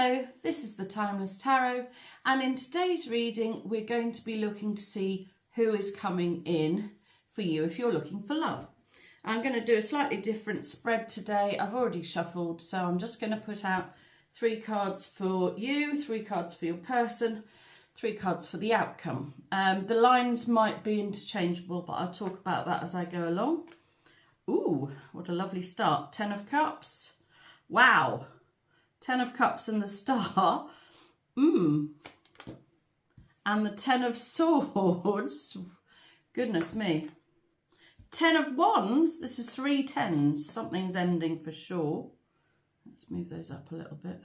Hello, this is the Timeless Tarot, and in today's reading we're going to be looking to see who is coming in for you if you're looking for love. I'm going to do a slightly different spread today. I've already shuffled, so I'm just going to put out 3 cards for you, 3 cards for your person, 3 cards for the outcome. The lines might be interchangeable, but I'll talk about that as I go along. Ooh, what a lovely start. 10 of Cups. Wow. 10 of Cups and the Star. And the 10 of Swords. Goodness me. 10 of Wands. This is 3 10s. Something's ending for sure. Let's move those up a little bit.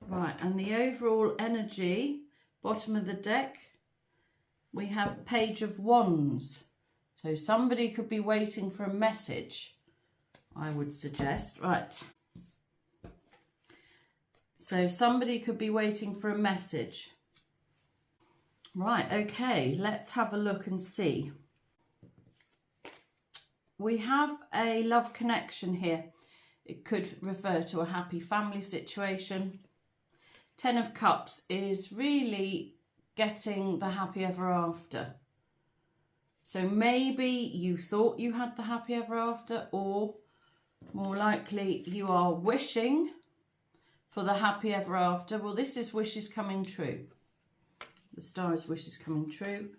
Right, and the overall energy, bottom of the deck, we have Page of Wands. So somebody could be waiting for a message, I would suggest. Right. So somebody could be waiting for a message. Right, okay, let's have a look and see. We have a love connection here. It could refer to a happy family situation. 10 of Cups is really getting the happy ever after. So maybe you thought you had the happy ever after, or more likely you are wishing for the happy ever after. Well, this is wishes coming true. The Star is wishes coming true.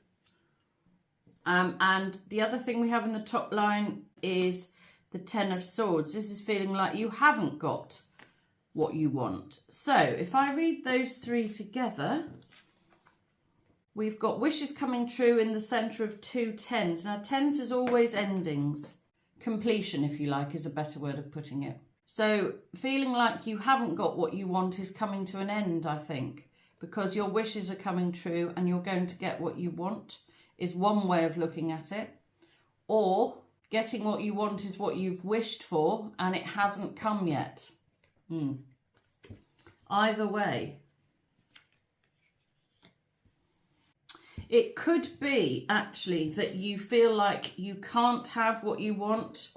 And the other thing we have in the top line is the 10 of Swords. This is feeling like you haven't got what you want. So if I read those 3 together, we've got wishes coming true in the centre of 2 10s. Now 10s is always endings. Completion, if you like, is a better word of putting it. So feeling like you haven't got what you want is coming to an end, I think, because your wishes are coming true and you're going to get what you want is one way of looking at it. Or getting what you want is what you've wished for and it hasn't come yet. Either way. It could be actually that you feel like you can't have what you want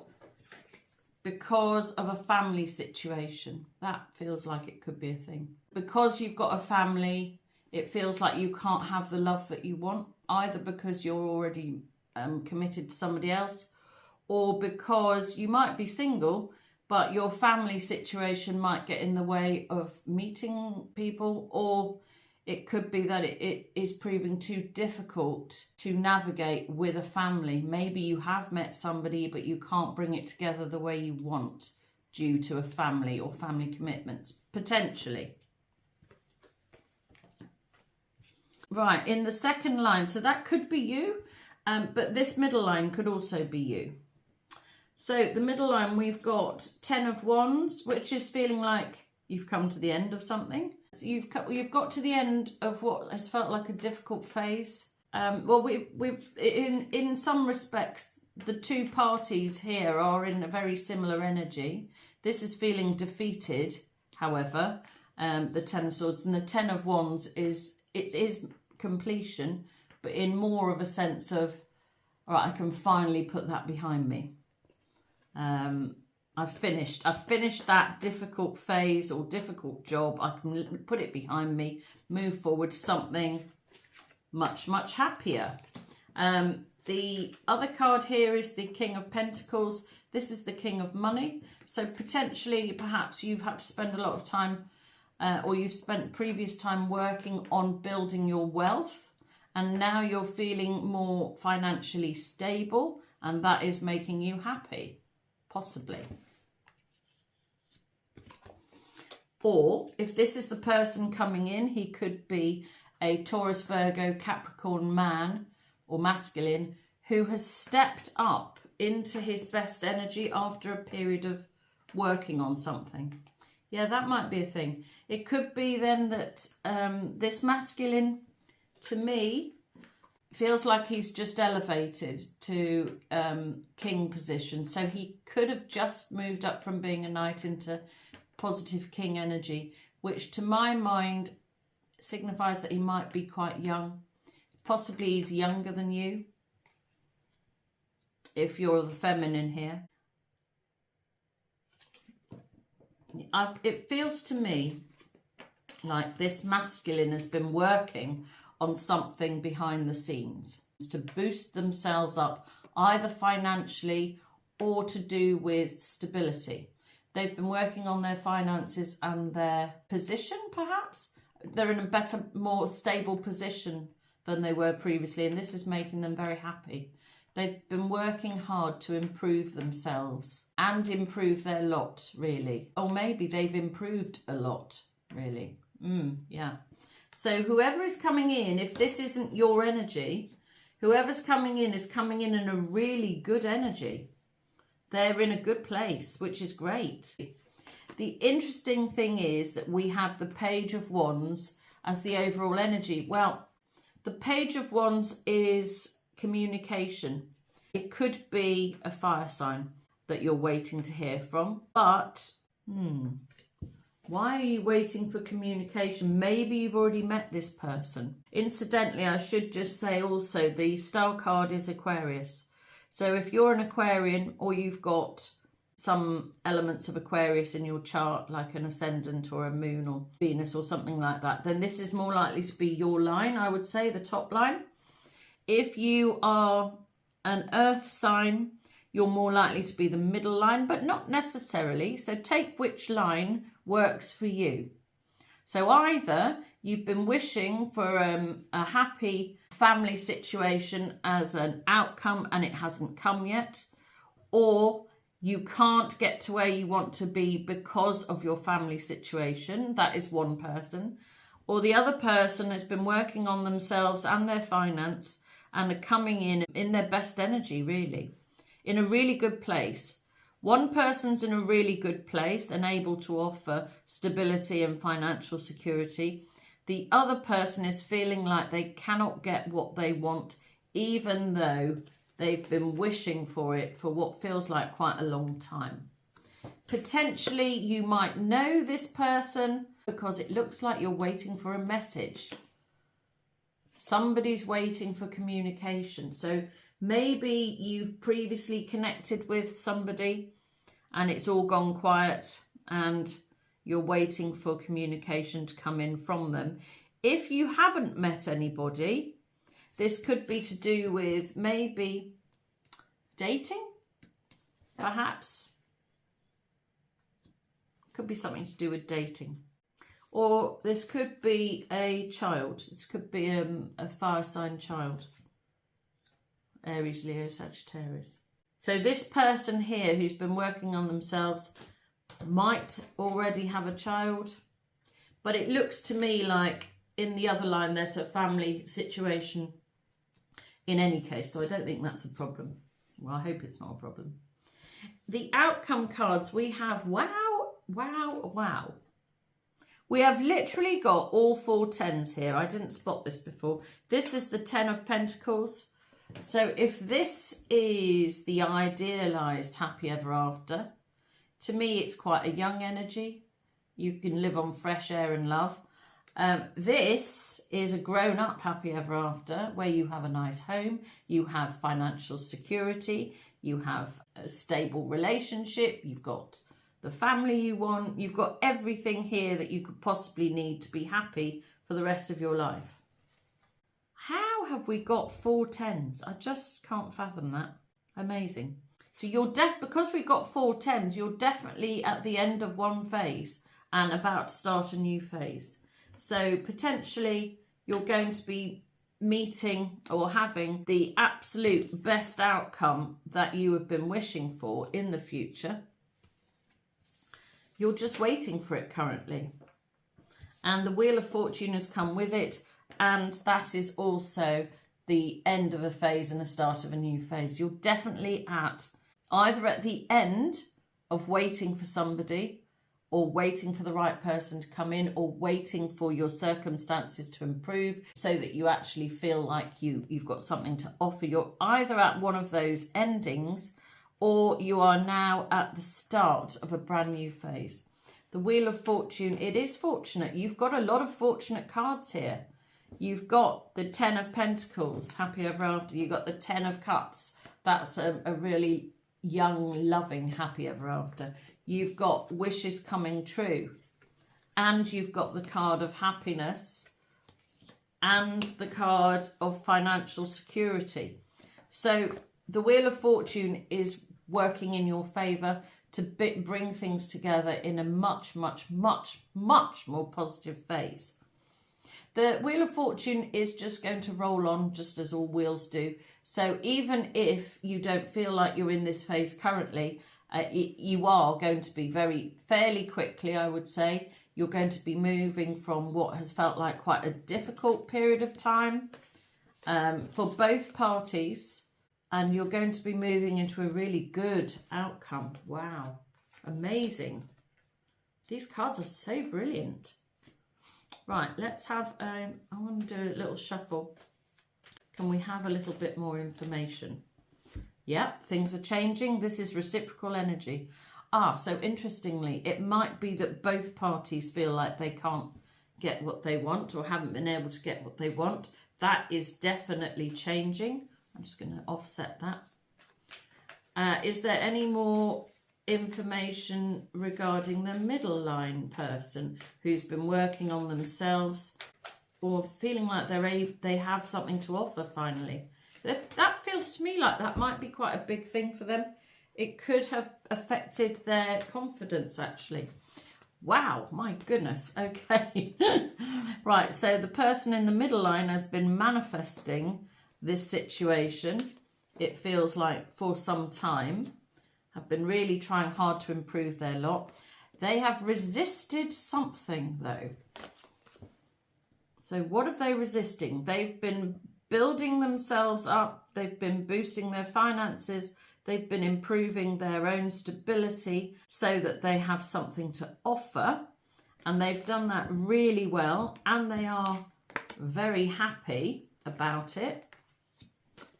because of a family situation. That feels like it could be a thing. Because you've got a family, it feels like you can't have the love that you want, either because you're already committed to somebody else, or because you might be single, but your family situation might get in the way of meeting people, or it could be that it is proving too difficult to navigate with a family. Maybe you have met somebody, but you can't bring it together the way you want due to a family or family commitments, potentially. Right, in the second line, so that could be you, but this middle line could also be you. So the middle line, we've got 10 of Wands, which is feeling like you've come to the end of something. So you've got to the end of what has felt like a difficult phase. Well, in some respects, the 2 parties here are in a very similar energy. This is feeling defeated, however, the 10 of Swords, and the 10 of Wands is completion, but in more of a sense of, all right, I can finally put that behind me. I've finished that difficult phase or difficult job. I can put it behind me, move forward to something much, much happier. The other card here is the King of Pentacles. This is the King of Money. So potentially, perhaps you've had to spend a lot of time or you've spent previous time working on building your wealth, and now you're feeling more financially stable, and that is making you happy. Possibly. Or if this is the person coming in, he could be a Taurus, Virgo, Capricorn man or masculine who has stepped up into his best energy after a period of working on something. Yeah, that might be a thing. It could be then that this masculine, to me, feels like he's just elevated to king position. So he could have just moved up from being a knight into positive king energy, which to my mind signifies that he might be quite young. Possibly he's younger than you, if you're the feminine here. It feels to me like this masculine has been working on something behind the scenes to boost themselves up, either financially or to do with stability. They've been working on their finances and their position, perhaps. They're in a better, more stable position than they were previously, and this is making them very happy. They've been working hard to improve themselves and improve their lot, really. Or maybe they've improved a lot, really. Yeah. So whoever is coming in, if this isn't your energy, whoever's coming in is coming in a really good energy. They're in a good place, which is great. The interesting thing is that we have the Page of Wands as the overall energy. Well, the Page of Wands is communication. It could be a fire sign that you're waiting to hear from, but why are you waiting for communication? Maybe you've already met this person. Incidentally, I should just say also the Star card is Aquarius. So if you're an Aquarian or you've got some elements of Aquarius in your chart, like an ascendant or a moon or Venus or something like that, then this is more likely to be your line, I would say, the top line. If you are an earth sign, you're more likely to be the middle line, but not necessarily. So take which line works for you. So either you've been wishing for a happy family situation as an outcome and it hasn't come yet, or you can't get to where you want to be because of your family situation. That is one person. Or the other person has been working on themselves and their finance and are coming in their best energy, really, in a really good place. One person's in a really good place and able to offer stability and financial security. The other person is feeling like they cannot get what they want, even though they've been wishing for it for what feels like quite a long time. Potentially, you might know this person because it looks like you're waiting for a message. Somebody's waiting for communication. So maybe you've previously connected with somebody and it's all gone quiet and you're waiting for communication to come in from them. If you haven't met anybody, this could be to do with maybe dating, perhaps. Could be something to do with dating. Or this could be a child. This could be a fire sign child. Aries, Leo, Sagittarius. So this person here who's been working on themselves might already have a child. But it looks to me like in the other line there's a family situation in any case. So I don't think that's a problem. Well, I hope it's not a problem. The outcome cards we have, wow, wow, wow. We have literally got all 4 tens here. I didn't spot this before. This is the 10 of Pentacles. So if this is the idealised happy ever after, to me it's quite a young energy. You can live on fresh air and love. This is a grown-up happy ever after where you have a nice home, you have financial security, you have a stable relationship, you've got the family you want, you've got everything here that you could possibly need to be happy for the rest of your life. How have we got 4 tens? I just can't fathom that. Amazing. So you're because we've got 4 tens, you're definitely at the end of one phase and about to start a new phase. So potentially you're going to be meeting or having the absolute best outcome that you have been wishing for in the future. You're just waiting for it currently. And the Wheel of Fortune has come with it. And that is also the end of a phase and the start of a new phase. You're definitely either at the end of waiting for somebody or waiting for the right person to come in or waiting for your circumstances to improve so that you actually feel like you've got something to offer. You're either at one of those endings or you are now at the start of a brand new phase. The Wheel of Fortune, it is fortunate. You've got a lot of fortunate cards here. You've got the 10 of Pentacles, happy ever after. You've got the 10 of Cups. That's a really young, loving, happy ever after. You've got wishes coming true. And you've got the card of happiness and the card of financial security. So the Wheel of Fortune is working in your favour to bring things together in a much, much, much, much more positive phase. The Wheel of Fortune is just going to roll on, just as all wheels do. So even if you don't feel like you're in this phase currently, you are going to be fairly quickly, I would say. You're going to be moving from what has felt like quite a difficult period of time for both parties. And you're going to be moving into a really good outcome. Wow, amazing. These cards are so brilliant. Right, let's have, I'm going to do a little shuffle. Can we have a little bit more information? Yep, things are changing. This is reciprocal energy. So interestingly, it might be that both parties feel like they can't get what they want or haven't been able to get what they want. That is definitely changing. I'm just going to offset that. Is there any more information regarding the middle line person who's been working on themselves or feeling like they have something to offer finally? That feels to me like that might be quite a big thing for them. It could have affected their confidence, actually. Wow, my goodness. Okay. Right, so the person in the middle line has been manifesting this situation, it feels like, for some time. Have been really trying hard to improve their lot. They have resisted something, though. So what have they resisting? They've been building themselves up. They've been boosting their finances. They've been improving their own stability so that they have something to offer. And they've done that really well. And they are very happy about it.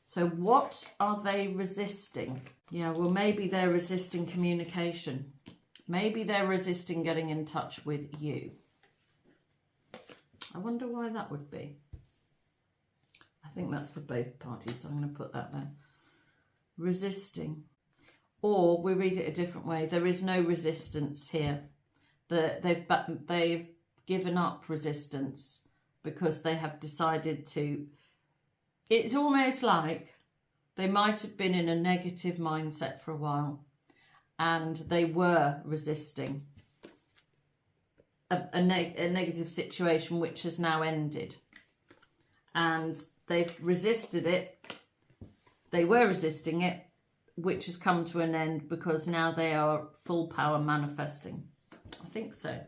So what are they resisting? Yeah, well, maybe they're resisting communication. Maybe they're resisting getting in touch with you. I wonder why that would be. I think that's for both parties, so I'm going to put that there. Resisting. Or we read it a different way. There is no resistance here. They've given up resistance because they have decided to. It's almost like they might have been in a negative mindset for a while and they were resisting a negative situation which has now ended. And they've resisted it. They were resisting it, which has come to an end because now they are full power manifesting. I think so.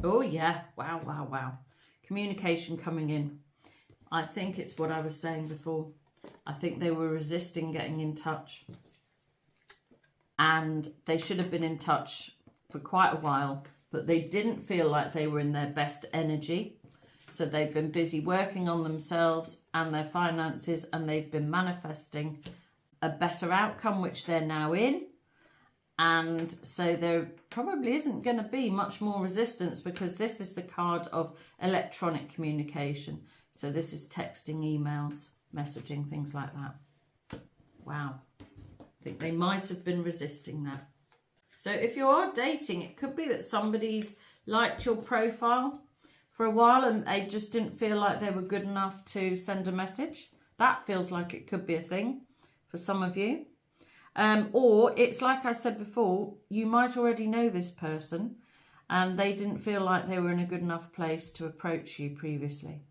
Oh, yeah. Wow, wow, wow. Communication coming in. I think it's what I was saying before. I think they were resisting getting in touch. And they should have been in touch for quite a while, but they didn't feel like they were in their best energy. So they've been busy working on themselves and their finances, and they've been manifesting a better outcome, which they're now in. And so there probably isn't going to be much more resistance because this is the card of electronic communication. So this is texting, emails, messaging, things like that. Wow. I think they might have been resisting that. So if you are dating, it could be that somebody's liked your profile for a while and they just didn't feel like they were good enough to send a message. That feels like it could be a thing for some of you. Or it's like I said before, you might already know this person and they didn't feel like they were in a good enough place to approach you previously.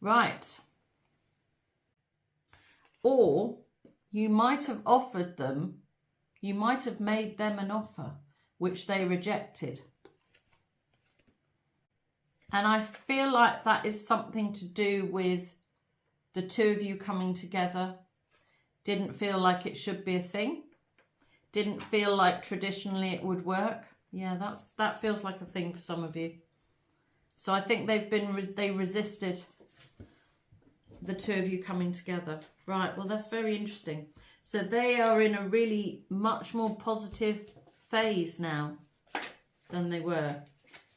Right. Or you might have offered them, you might have made them an offer which they rejected. And I feel like that is something to do with the two of you coming together. Didn't feel like it should be a thing. Didn't feel like traditionally it would work. Yeah, that feels like a thing for some of you. So I think they resisted the two of you coming together. Right, well, that's very interesting. So they are in a really much more positive phase now than they were.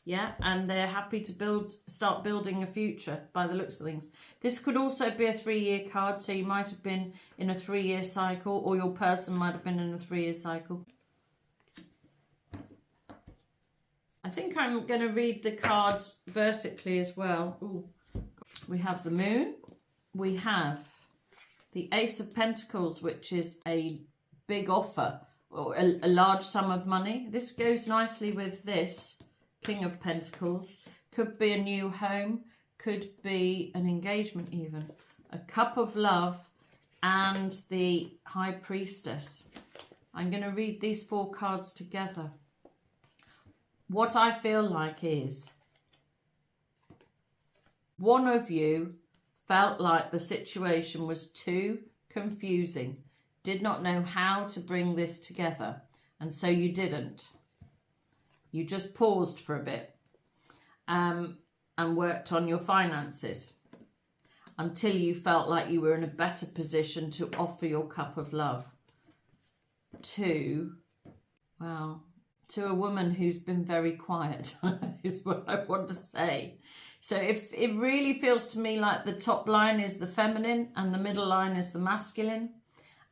Yeah, and they're happy to start building a future by the looks of things. This could also be a 3-year card, so you might have been in a 3-year cycle, or your person might have been in a 3-year cycle. I think I'm going to read the cards vertically as well. Ooh. We have the Moon. We have the Ace of Pentacles, which is a big offer, or a large sum of money. This goes nicely with this King of Pentacles. Could be a new home, could be an engagement even. A Cup of Love and the High Priestess. I'm going to read these 4 cards together. What I feel like is one of you felt like the situation was too confusing, did not know how to bring this together, and so you didn't. You just paused for a bit and worked on your finances until you felt like you were in a better position to offer your cup of love to, well, to a woman who's been very quiet, is what I want to say. So if it really feels to me like the top line is the feminine and the middle line is the masculine,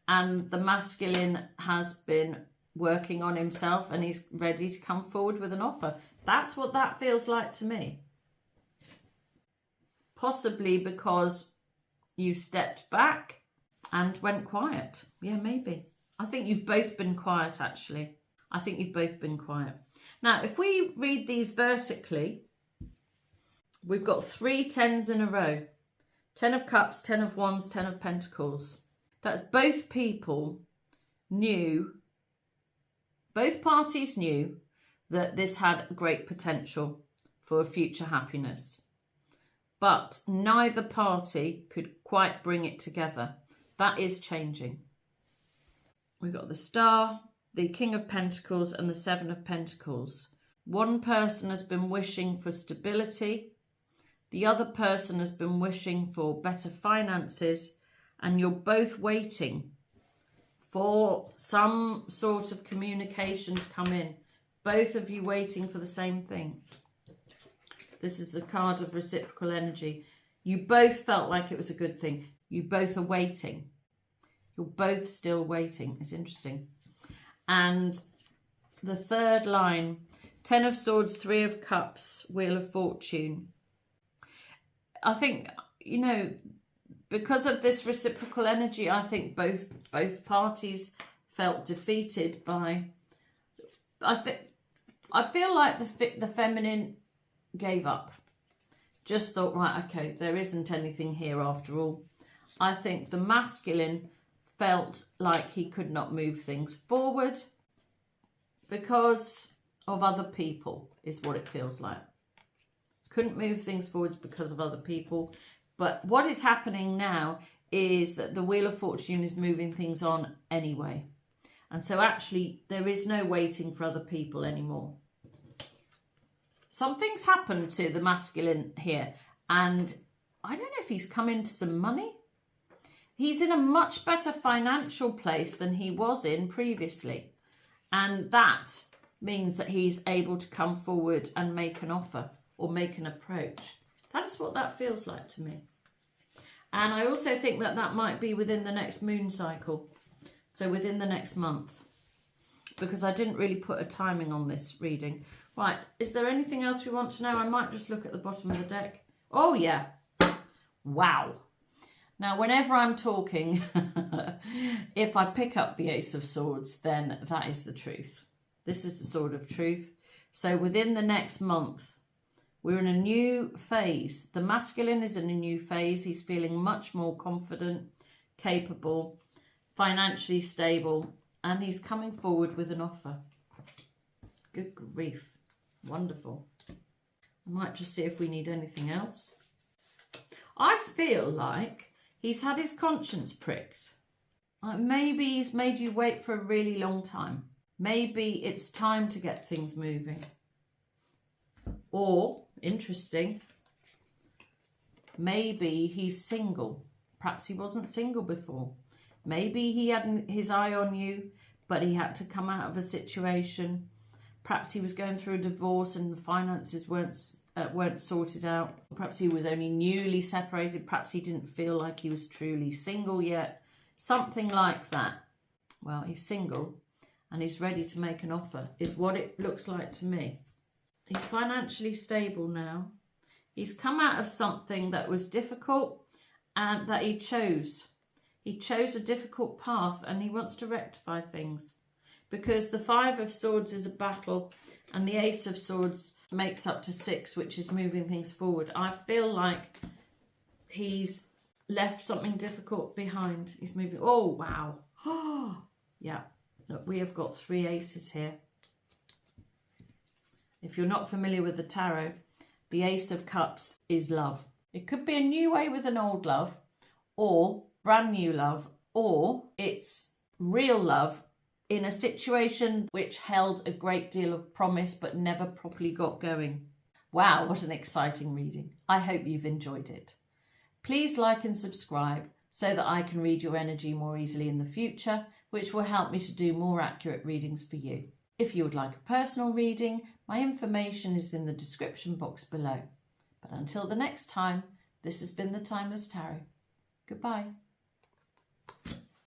and the masculine has been working on himself and he's ready to come forward with an offer. That's what that feels like to me. Possibly because you stepped back and went quiet. Yeah, maybe. I think you've both been quiet, actually. I think you've both been quiet. Now, if we read these vertically, we've got 3 10s in a row. 10 of Cups, 10 of Wands, 10 of Pentacles. That's both people knew, both parties knew that this had great potential for future happiness. But neither party could quite bring it together. That is changing. We've got the Star, the King of Pentacles and the 7 of Pentacles. One person has been wishing for stability. The other person has been wishing for better finances. And you're both waiting for some sort of communication to come in. Both of you waiting for the same thing. This is the card of reciprocal energy. You both felt like it was a good thing. You both are waiting. You're both still waiting. It's interesting. And the third line, 10 of Swords, 3 of Cups, Wheel of Fortune. I think, you know, because of this reciprocal energy, I think both parties felt defeated by, I feel like the feminine gave up. Just thought, right, okay, there isn't anything here after all. I think the masculine felt like he could not move things forward because of other people, is what it feels like. Couldn't move things forwards because of other people. But what is happening now is that the Wheel of Fortune is moving things on anyway. And so actually there is no waiting for other people anymore. Something's happened to the masculine here. And I don't know if he's come into some money. He's in a much better financial place than he was in previously. And that means that he's able to come forward and make an offer or make an approach. That is what that feels like to me. And I also think that that might be within the next moon cycle. So within the next month. Because I didn't really put a timing on this reading. Right, is there anything else we want to know? I might just look at the bottom of the deck. Oh yeah. Wow. Now whenever I'm talking, if I pick up the Ace of Swords, then that is the truth. This is the Sword of Truth. So within the next month, we're in a new phase. The masculine is in a new phase. He's feeling much more confident, capable, financially stable, and he's coming forward with an offer. Good grief. Wonderful. I might just see if we need anything else. I feel like he's had his conscience pricked. Maybe he's made you wait for a really long time. Maybe it's time to get things moving. Or, interesting, maybe he's single. Perhaps he wasn't single before. Maybe he had his eye on you, but he had to come out of a situation. Perhaps he was going through a divorce and the finances weren't sorted out. Perhaps he was only newly separated. Perhaps he didn't feel like he was truly single yet. Something like that. Well, he's single and he's ready to make an offer, is what it looks like to me. He's financially stable now. He's come out of something that was difficult and that he chose. He chose a difficult path and he wants to rectify things. Because the Five of Swords is a battle and the Ace of Swords makes up to 6, which is moving things forward. I feel like he's left something difficult behind. He's moving. Oh, wow. Yeah. Look, we have got 3 aces here. If you're not familiar with the tarot, the Ace of Cups is love. It could be a new way with an old love, or brand new love, or it's real love in a situation which held a great deal of promise but never properly got going. Wow, what an exciting reading. I hope you've enjoyed it. Please like and subscribe so that I can read your energy more easily in the future, which will help me to do more accurate readings for you. If you would like a personal reading, my information is in the description box below. But until the next time, this has been the Timeless Tarot. Goodbye.